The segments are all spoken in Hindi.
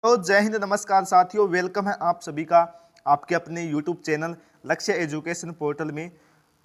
तो जय हिंद, नमस्कार साथियों, वेलकम है आप सभी का आपके अपने यूट्यूब चैनल लक्ष्य एजुकेशन पोर्टल में।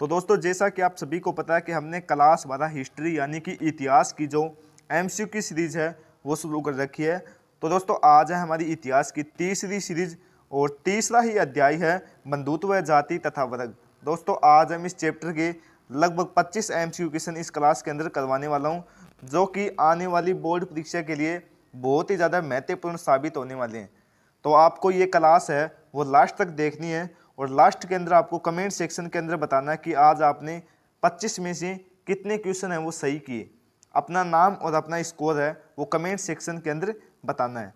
तो दोस्तों, जैसा कि आप सभी को पता है कि हमने क्लास 12 हिस्ट्री यानी कि इतिहास की जो एमसीक्यू की सीरीज है वो शुरू कर रखी है। तो दोस्तों, आज है हमारी इतिहास की तीसरी सीरीज और तीसरा ही अध्याय है बंधुत्व, जाति तथा वर्ग। दोस्तों, आज हम इस चैप्टर के लगभग 25 एमसीक्यू क्वेश्चन इस क्लास के अंदर करवाने वाला हूँ, जो कि आने वाली बोर्ड परीक्षा के लिए बहुत ही ज़्यादा महत्वपूर्ण साबित होने वाले हैं। तो आपको ये क्लास है वो लास्ट तक देखनी है और लास्ट के अंदर आपको कमेंट सेक्शन के अंदर बताना है कि आज आपने 25 में से कितने क्वेश्चन हैं वो सही किए। अपना नाम और अपना स्कोर है वो कमेंट सेक्शन के अंदर बताना है।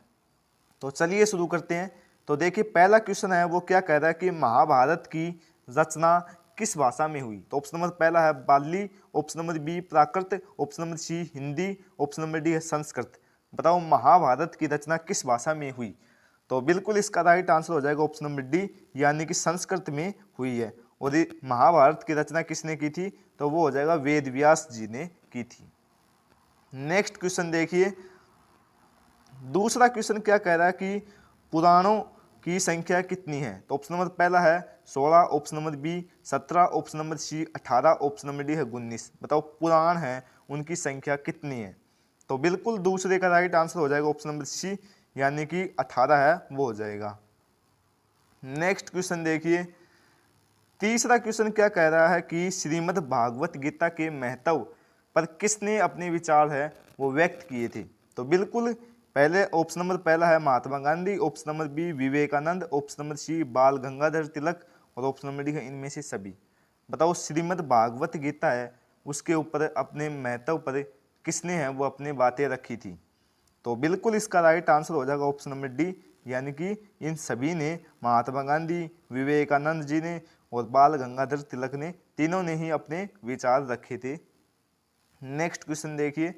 तो चलिए शुरू करते हैं। तो देखिए, पहला क्वेश्चन है वो क्या कह रहा है कि महाभारत की रचना किस भाषा में हुई। तो ऑप्शन नंबर पहला है Pali, option number B Prakrit, option number C Hindi, option number D है संस्कृत। बताओ महाभारत की रचना किस भाषा में हुई। तो बिल्कुल इसका राइट आंसर हो जाएगा ऑप्शन नंबर डी, यानी कि संस्कृत में हुई है। और ये महाभारत की रचना किसने की थी, तो वो हो जाएगा वेद व्यास जी ने की थी। नेक्स्ट क्वेश्चन देखिए, दूसरा क्वेश्चन क्या कह रहा है कि पुराणों की संख्या कितनी है। तो ऑप्शन नंबर पहला है 16, option number B 17, option number C 18, option number D है 19। बताओ पुराण है उनकी संख्या कितनी है। तो बिल्कुल दूसरे का राइट आंसर हो जाएगा ऑप्शन नंबर सी, यानी कि 18 है वो हो जाएगा। नेक्स्ट क्वेश्चन देखिए, तीसरा क्वेश्चन क्या कह रहा है कि श्रीमद् भागवत गीता के महत्व पर किसने अपने विचार है वो व्यक्त किए थे। तो बिल्कुल पहले ऑप्शन नंबर पहला है Mahatma Gandhi, option number B Vivekananda, option number C Bal Gangadhar तिलक और ऑप्शन नंबर डी है इनमें से सभी। बताओ श्रीमद् भागवत गीता है उसके ऊपर अपने महत्व पर किसने है वो अपनी बातें रखी थी। तो बिल्कुल इसका राइट आंसर हो जाएगा ऑप्शन नंबर डी, यानी कि इन सभी ने, महात्मा गांधी, विवेकानंद जी ने और बाल गंगाधर तिलक ने, तीनों ने ही अपने विचार रखे थे। नेक्स्ट क्वेश्चन देखिए,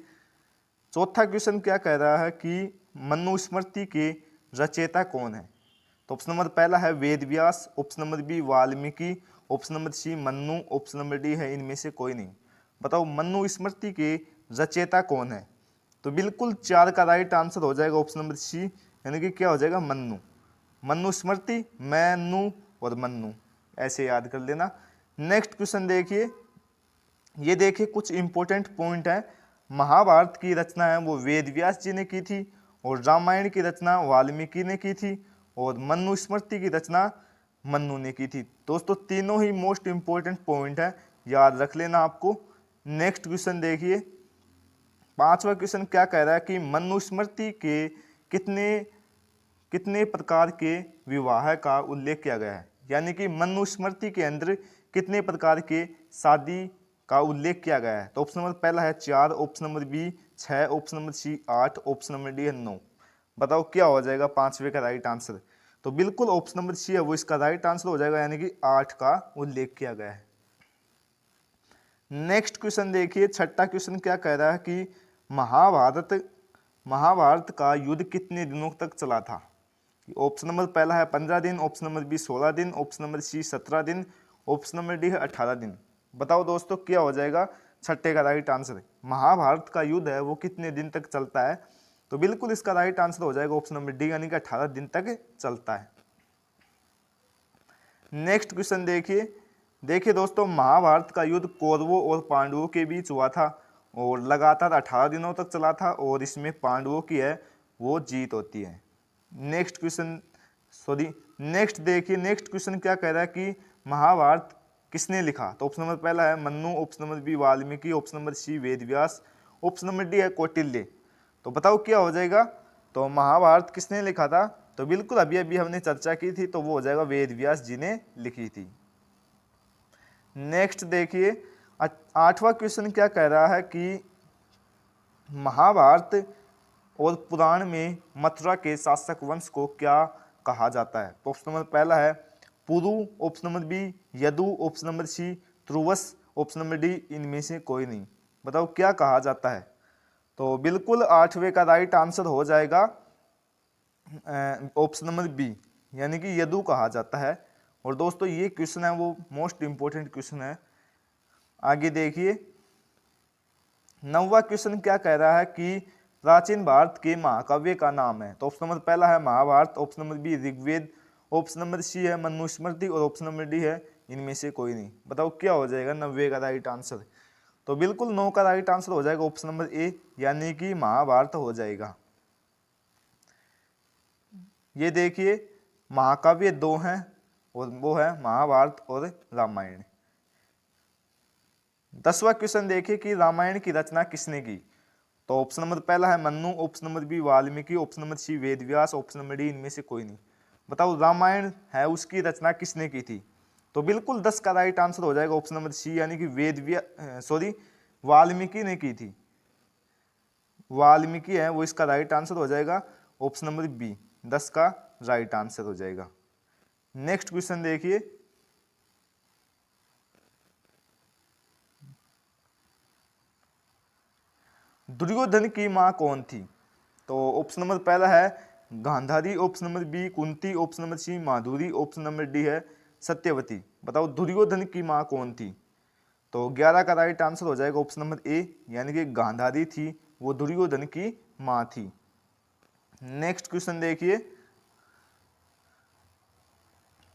चौथा क्वेश्चन क्या कह रहा है कि मनुस्मृति के रचयिता कौन है। तो ऑप्शन नंबर पहला है Ved Vyas, option number B Valmiki, option number C Manu, option number D है इनमें से कोई नहीं। बताओ मनुस्मृति के रचयिता कौन है। तो बिल्कुल 4 का राइट आंसर हो जाएगा ऑप्शन नंबर सी, यानी कि क्या हो जाएगा मन्नु। मनुस्मृति, मैनु और मन्नु, ऐसे याद कर लेना। नेक्स्ट क्वेश्चन देखिए, ये देखिए कुछ इंपॉर्टेंट पॉइंट है। महाभारत की रचना है वो वेद व्यास जी ने की थी और रामायण की रचना वाल्मीकि ने की थी और मनुस्मृति की रचना मन्नु ने की थी। दोस्तों तीनों ही मोस्ट इंपॉर्टेंट पॉइंट है, याद रख लेना आपको। नेक्स्ट क्वेश्चन देखिए, पांचवा क्वेश्चन क्या कह रहा है कि मनुस्मृति के कितने कितने प्रकार के विवाह का उल्लेख किया गया है। यानी कि मनुस्मृति के अंदर कितने प्रकार के शादी का उल्लेख किया गया है। तो ऑप्शन नंबर पहला है 4, option number B 6, option number C 8, option number D है 9। बताओ क्या हो जाएगा पांचवे का राइट आंसर। तो बिल्कुल ऑप्शन नंबर सी है वो इसका राइट आंसर हो जाएगा, यानी कि 8 का उल्लेख किया गया है। नेक्स्ट क्वेश्चन देखिए, छठा क्वेश्चन क्या कह रहा है कि महाभारत महाभारत का युद्ध कितने दिनों तक चला था। ऑप्शन नंबर पहला है 15 दिन, ऑप्शन नंबर बी 16 दिन, ऑप्शन नंबर सी 17 दिन, ऑप्शन नंबर डी है 18 दिन। बताओ दोस्तों क्या हो जाएगा छठे का राइट आंसर। महाभारत का युद्ध है वो कितने दिन तक चलता है। तो बिल्कुल इसका राइट आंसर हो जाएगा ऑप्शन नंबर डी, यानी कि 18 दिन तक चलता है। नेक्स्ट क्वेश्चन देखिए, देखिए दोस्तों महाभारत का युद्ध कौरवों और पांडवों के बीच हुआ था और लगातार 18 दिनों तक चला था और इसमें पांडवों की है वो जीत होती है। नेक्स्ट क्वेश्चन नेक्स्ट देखिए, नेक्स्ट क्वेश्चन क्या कह रहा है कि महाभारत किसने लिखा। तो ऑप्शन नंबर पहला है Manu, option number B Valmiki, option number C Ved Vyas, option number D है कौटिल्य। तो बताओ क्या हो जाएगा। तो महाभारत किसने लिखा था। तो बिल्कुल अभी अभी हमने चर्चा की थी, तो वो हो जाएगा वेद व्यास जी ने लिखी थी। नेक्स्ट देखिए, आठवां क्वेश्चन क्या कह रहा है कि महाभारत और पुराण में मथुरा के शासक वंश को क्या कहा जाता है। तो ऑप्शन नंबर पहला है Puru, option number B Yadu, option number C Truvas, option number D इनमें से कोई नहीं। बताओ क्या कहा जाता है। तो बिल्कुल आठवें का राइट आंसर हो जाएगा ऑप्शन नंबर बी, यानी कि यदु कहा जाता है। और दोस्तों ये क्वेश्चन है वो मोस्ट इंपोर्टेंट क्वेश्चन है। आगे देखिए, नौवां क्वेश्चन क्या कह रहा है कि प्राचीन भारत के महाकाव्य का नाम है? तो ऑप्शन नंबर पहला है Mahabharata, option number B Rigveda, option number C है मनुस्मृति और ऑप्शन नंबर डी है इनमें से कोई नहीं। बताओ क्या हो जाएगा 90 का राइट आंसर? तो बिल्कुल 9 का राइट आंसर हो जाएगा ऑप्शन नंबर ए, यानी कि महाभारत हो जाएगा। ये देखिए महाकाव्य 2 हैं और वो है महाभारत और रामायण। 10वां क्वेश्चन देखिए कि रामायण की रचना किसने की? तो ऑप्शन नंबर पहला है Manu, option number B Valmiki, option number C Vedvyas, option number D इनमें से कोई नहीं। बताओ रामायण है उसकी रचना किसने की थी? तो बिल्कुल 10 का राइट आंसर हो जाएगा ऑप्शन नंबर सी, यानी कि वाल्मीकि ने की थी। वाल्मीकि है वो इसका राइट आंसर हो जाएगा ऑप्शन नंबर बी, 10 का राइट आंसर हो जाएगा। नेक्स्ट क्वेश्चन देखिए, दुर्योधन की मां कौन थी? तो ऑप्शन नंबर पहला है Gandhari, option number B Kunti, option number C Madhuri, option number D है सत्यवती। बताओ दुर्योधन की मां कौन थी? तो 11 का राइट आंसर हो जाएगा ऑप्शन नंबर ए, यानी कि गांधारी थी, वो दुर्योधन की मां थी। नेक्स्ट क्वेश्चन देखिए,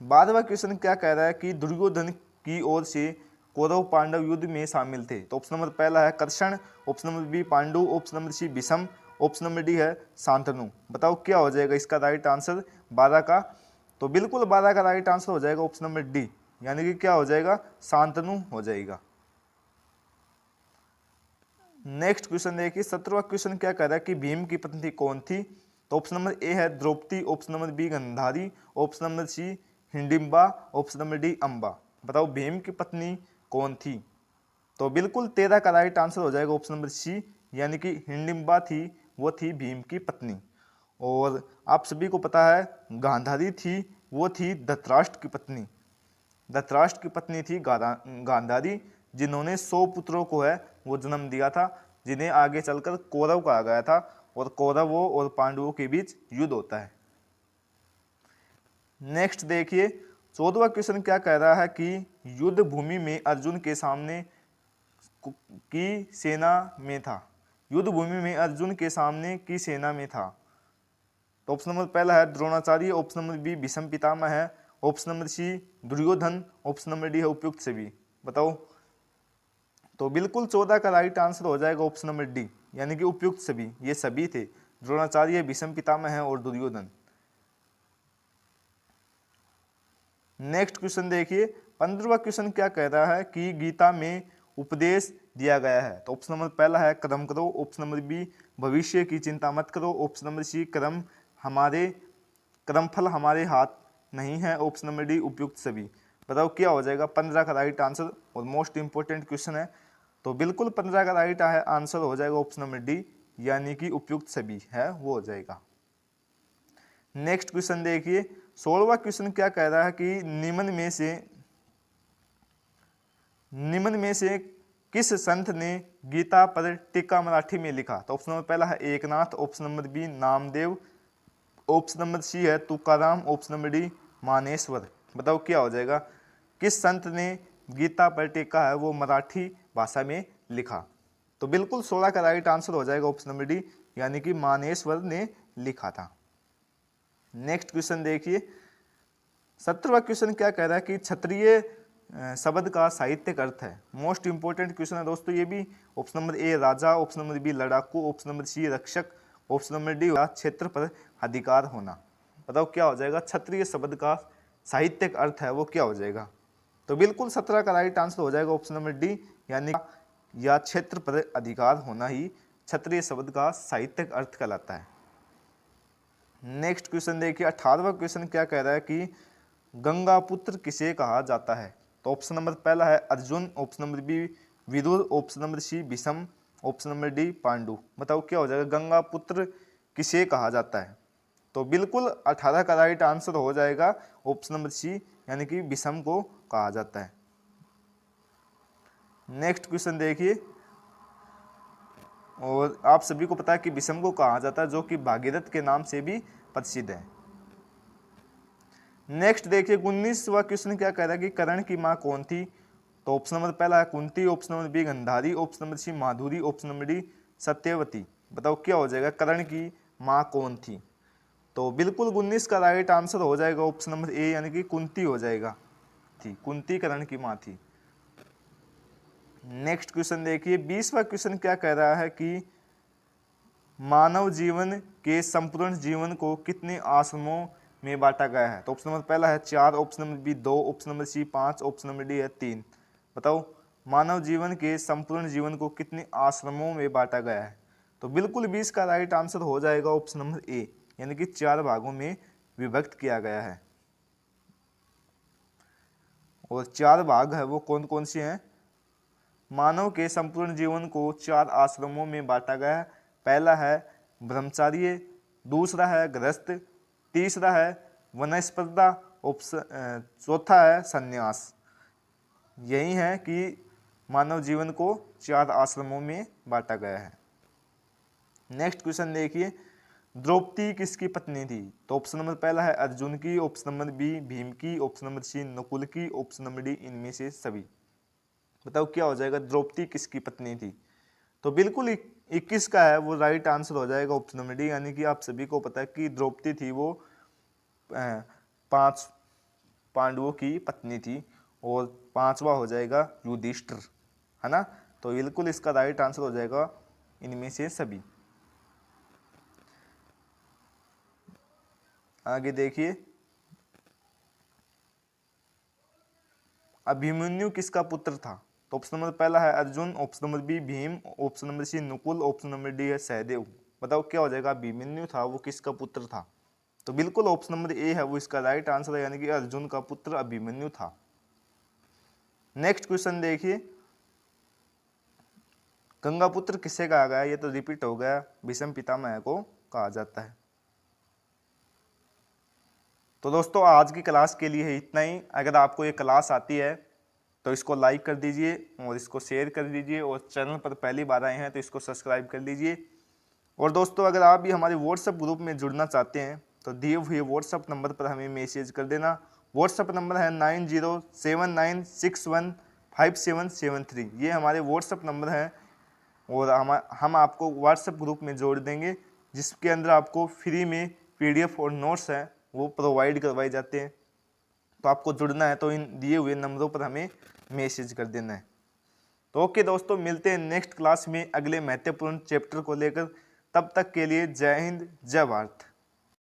12वां क्वेश्चन क्या कह रहा है कि दुर्योधन की ओर से कौरव पांडव युद्ध में शामिल थे? तो ऑप्शन नंबर पहला है Karshan, option number B Pandu, option number C Bhishma, option number D है शांतनु। बताओ क्या हो जाएगा इसका राइट आंसर 12 का? तो बिल्कुल 12 का राइट आंसर हो जाएगा ऑप्शन नंबर डी, यानी कि क्या हो जाएगा शांतनु हो जाएगा। नेक्स्ट क्वेश्चन देखिए, 17वां क्वेश्चन क्या कह रहा है कि भीम की पत्नी कौन थी? तो ऑप्शन नंबर ए है Draupadi, option number B Gandhari, option number C Hidimba, option number D Amba. बताओ भीम की पत्नी कौन थी? तो बिल्कुल 13 का राइट आंसर हो जाएगा ऑप्शन नंबर सी, यानी कि हिडिंबा थी, वो थी भीम की पत्नी। और आप सभी को पता है गांधारी थी, वो थी धृतराष्ट्र की पत्नी। धृतराष्ट्र की पत्नी थी गांधारी, जिन्होंने 100 पुत्रों को है वो जन्म दिया था, जिन्हें आगे चलकर कौरव कहा गया था, और कौरवों और पांडवों के बीच युद्ध होता है। नेक्स्ट देखिए, 14वां क्वेश्चन क्या कह रहा है कि युद्ध भूमि में अर्जुन के सामने की सेना में था? युद्ध भूमि में अर्जुन के सामने की सेना में था। तो ऑप्शन नंबर पहला है Dronacharya, option number B Bhishma Pitamah है, option number C Duryodhan, option number D है उपयुक्त सभी। बताओ। तो बिल्कुल 14 का राइट आंसर हो जाएगा ऑप्शन नंबर डी, यानी कि उपयुक्त सभी। ये सभी थे, द्रोणाचार्य, भीष्म पितामह है और दुर्योधन। नेक्स्ट क्वेश्चन देखिए, 15वां क्वेश्चन क्या कह रहा है कि गीता में उपदेश दिया गया है? तो ऑप्शन नंबर पहला है कर्म करो, ऑप्शन नंबर बी भविष्य की चिंता मत करो, ऑप्शन नंबर सी कर्मफल हमारे हाथ नहीं है, ऑप्शन नंबर डी उपयुक्त सभी। बताओ क्या हो जाएगा 15 का राइट आंसर? और मोस्ट इंपोर्टेंट क्वेश्चन है, तो बिल्कुल 15 का राइट आंसर हो जाएगा ऑप्शन नंबर डी, यानी कि उपयुक्त सभी है वो हो जाएगा। नेक्स्ट क्वेश्चन देखिए, 16वां क्वेश्चन क्या कह रहा है कि निम्न में से किस संत ने गीता पर टीका मराठी में लिखा? तो ऑप्शन नंबर पहला है Eknath, option number B Namdev, option number C है Tukaram, option number D Maneshwar. बताओ क्या हो जाएगा, किस संत ने गीता पर टीका है वो मराठी भाषा में लिखा? तो बिल्कुल 16 का राइट आंसर हो जाएगा ऑप्शन नंबर डी, यानी कि मानेश्वर ने लिखा था। नेक्स्ट क्वेश्चन देखिए, 17वां क्वेश्चन क्या कह रहा है कि क्षत्रिय शब्द का साहित्यिक अर्थ है? मोस्ट इंपोर्टेंट क्वेश्चन है दोस्तों ये भी। ऑप्शन नंबर ए राजा, ऑप्शन नंबर बी लड़ाकू, ऑप्शन नंबर सी रक्षक, ऑप्शन नंबर डी क्षेत्र पर अधिकार होना। बताओ क्या हो जाएगा, क्षत्रिय शब्द का साहित्यिक अर्थ है वो क्या हो जाएगा? तो बिल्कुल 17 का राइट आंसर हो जाएगा ऑप्शन नंबर डी, यानी या क्षेत्र पर अधिकार होना ही क्षत्रिय शब्द का साहित्यिक अर्थ कहलाता है। नेक्स्ट क्वेश्चन देखिए, 18वां क्वेश्चन क्या कह रहा है कि गंगा पुत्र किसे कहा जाता है? तो ऑप्शन नंबर पहला है Arjun, option number B Vidur, option number C Bhishma, option number D Pandu. बताओ क्या हो जाएगा, गंगा पुत्र किसे कहा जाता है? तो बिल्कुल 18 का राइट आंसर हो जाएगा ऑप्शन नंबर सी, यानी कि भीष्म को कहा जाता है। नेक्स्ट क्वेश्चन देखिए, और आप सभी को पता है कि भीष्म को कहा जाता है, जो कि भागीरथ के नाम से भी प्रसिद्ध है। नेक्स्ट देखिए, 19वां क्वेश्चन क्या कह रहा है कि कर्ण की मां कौन थी? तो ऑप्शन नंबर पहला है Kunti, option number B Gandhari, option number C Madhuri, option number D Satyavati. बताओ क्या हो जाएगा, कर्ण की माँ कौन थी? तो बिल्कुल 19 का राइट आंसर हो जाएगा ऑप्शन नंबर ए, यानी कि कुंती हो जाएगा, थी कुंती कर्ण की माँ थी। नेक्स्ट क्वेश्चन देखिए, 20वां क्वेश्चन क्या कह रहा है कि मानव जीवन के संपूर्ण जीवन को कितने आश्रमों में बांटा गया है? तो ऑप्शन नंबर पहला है 4, option number B 2, option number C 5, option number D है 3। बताओ मानव जीवन के संपूर्ण जीवन को कितने आश्रमों में बांटा गया है? तो बिल्कुल 20 का राइट आंसर हो जाएगा ऑप्शन नंबर ए, यानी कि 4 भागों में विभक्त किया गया है। और 4 भाग है वो कौन कौन से हैं? मानव के संपूर्ण जीवन को 4 आश्रमों में बांटा गया है। पहला है ब्रह्मचार्य, दूसरा है गृहस्थ, तीसरा है वनस्पति, चौथा है संन्यास। यही है कि मानव जीवन को 4 आश्रमों में बांटा गया है। नेक्स्ट क्वेश्चन देखिए, द्रौपदी किसकी पत्नी थी? तो ऑप्शन नंबर पहला है अर्जुन की, ऑप्शन नंबर बी भीम की, ऑप्शन नंबर सी नकुल की, ऑप्शन नंबर डी इनमें से सभी। बताओ क्या हो जाएगा, द्रौपदी किसकी पत्नी थी? तो बिल्कुल 21 का है वो राइट आंसर हो जाएगा ऑप्शन नंबर डी, यानी कि आप सभी को पता है कि द्रौपदी थी वो 5 पांडवों की पत्नी थी, और 5वां हो जाएगा युधिष्ठिर, है ना। तो बिल्कुल इसका राइट आंसर हो जाएगा इनमें से सभी। आगे देखिए, अभिमन्यु किसका पुत्र था? तो ऑप्शन नंबर पहला है Arjun, option number B Bhim, option number C Nakul, option number D है सहदेव। बताओ क्या हो जाएगा, अभिमन्यु था वो किसका पुत्र था? तो बिल्कुल ऑप्शन नंबर ए है वो इसका राइट आंसर है, यानी कि अर्जुन का पुत्र अभिमन्यु था। नेक्स्ट क्वेश्चन देखिए, गंगापुत्र किसे कहा गया? ये तो रिपीट हो गया, भीष्म पितामह को कहा जाता है। तो दोस्तों आज की क्लास के लिए है इतना ही। अगर आपको ये क्लास आती है तो इसको लाइक कर दीजिए और इसको शेयर कर दीजिए, और चैनल पर पहली बार आए हैं तो इसको सब्सक्राइब कर लीजिए। और दोस्तों अगर आप भी हमारे व्हाट्सएप ग्रुप में जुड़ना चाहते हैं तो दिए हुए व्हाट्सएप नंबर पर हमें मैसेज कर देना। व्हाट्सएप नंबर है 9079615773। ये हमारे व्हाट्सएप नंबर हैं, और हम आपको व्हाट्सएप ग्रुप में जोड़ देंगे, जिसके अंदर आपको फ्री में PDF और नोट्स हैं वो प्रोवाइड करवाए जाते हैं। तो आपको जुड़ना है तो इन दिए हुए नंबरों पर हमें मैसेज कर देना है। तो ओके दोस्तों, मिलते हैं नेक्स्ट क्लास में अगले महत्वपूर्ण चैप्टर को लेकर। तब तक के लिए जय हिंद, जय भारत।